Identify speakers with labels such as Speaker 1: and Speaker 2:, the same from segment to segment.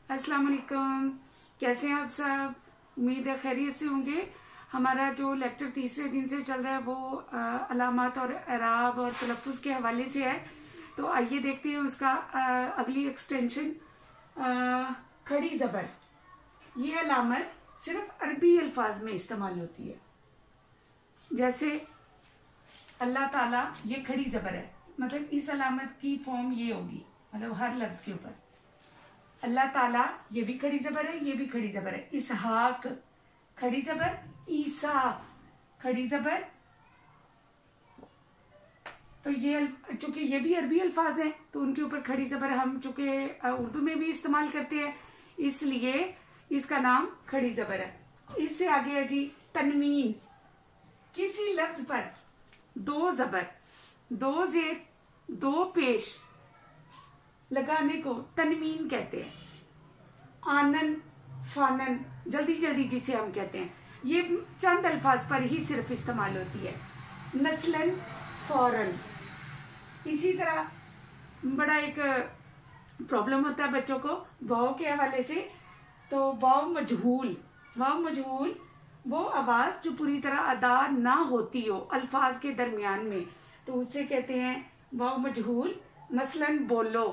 Speaker 1: अस्सलाम वालेकुम। कैसे हैं आप सब? उम्मीद है खैरियत से होंगे। हमारा जो लेक्चर तीसरे दिन से चल रहा है वो अलामात और एराब और तलफ़्फ़ुज़ के हवाले से है। तो आइए देखते हैं उसका अगली एक्सटेंशन। खड़ी ज़बर, ये अलामत सिर्फ अरबी अल्फाज में इस्तेमाल होती है। जैसे अल्लाह ताला, ये खड़ी ज़बर है, मतलब इस अलामत की फॉर्म ये होगी, मतलब हर लफ्ज़ के ऊपर अल्लाह ताला, ये भी खड़ी ज़बर है, ये भी खड़ी ज़बर है। इसहाक खड़ी ज़बर, ईसा खड़ी ज़बर। तो ये चूंकि ये भी अरबी अल्फाज हैं तो उनके ऊपर खड़ी ज़बर हम चूंकि उर्दू में भी इस्तेमाल करते हैं, इसलिए इसका नाम खड़ी ज़बर है। इससे आगे है जी तनवीन। किसी लफ्ज पर दो ज़बर, दो ज़ेर, दो पेश लगाने को तनवीन कहते हैं। आनन, फानन, जल्दी जल्दी जिसे हम कहते हैं, ये चंद अल्फाज पर ही सिर्फ इस्तेमाल होती है। नस्लन, फौरन। इसी तरह बड़ा एक प्रॉब्लम होता है बच्चों को वाव के हवाले से। तो वाव मजहूल, वाव मजहूल वो आवाज जो पूरी तरह अदा ना होती हो अल्फाज के दरमियान में, तो उससे कहते हैं वाव मजहूल। मसलन बोलो,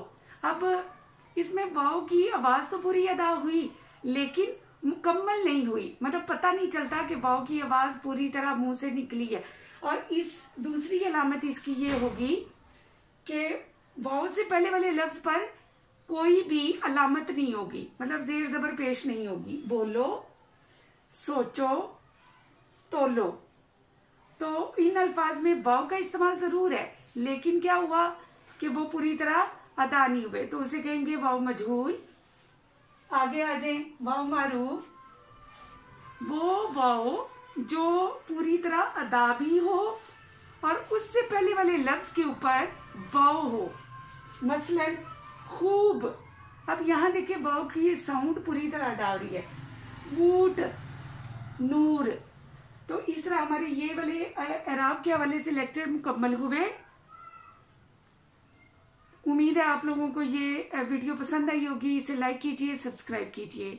Speaker 1: अब इसमें वाव की आवाज तो पूरी अदा हुई लेकिन मुकम्मल नहीं हुई, मतलब पता नहीं चलता कि वाव की आवाज पूरी तरह मुंह से निकली है। और इस दूसरी अलामत इसकी ये होगी कि वाव से पहले वाले लफ्ज पर कोई भी अलामत नहीं होगी, मतलब जेर जबर पेश नहीं होगी। बोलो, सोचो, तोलो। तो इन अल्फाज में वाव का इस्तेमाल जरूर है लेकिन क्या हुआ कि वो पूरी तरह अदा नहीं हुए, तो उसे कहेंगे वाव मजहूल। आगे आ जाए वाव मारूफ, वो वाव जो पूरी तरह अदा भी हो और उससे पहले वाले लफ्ज के ऊपर वाव हो। मसलन खूब, अब यहां देखिए वाव की ये साउंड पूरी तरह अदा हो रही है। बूट, नूर। तो इस तरह हमारे ये वाले एराब के हवाले से लेक्चर मुकम्मल हुए। उम्मीद है आप लोगों को ये वीडियो पसंद आई होगी। इसे लाइक कीजिए, सब्सक्राइब कीजिए।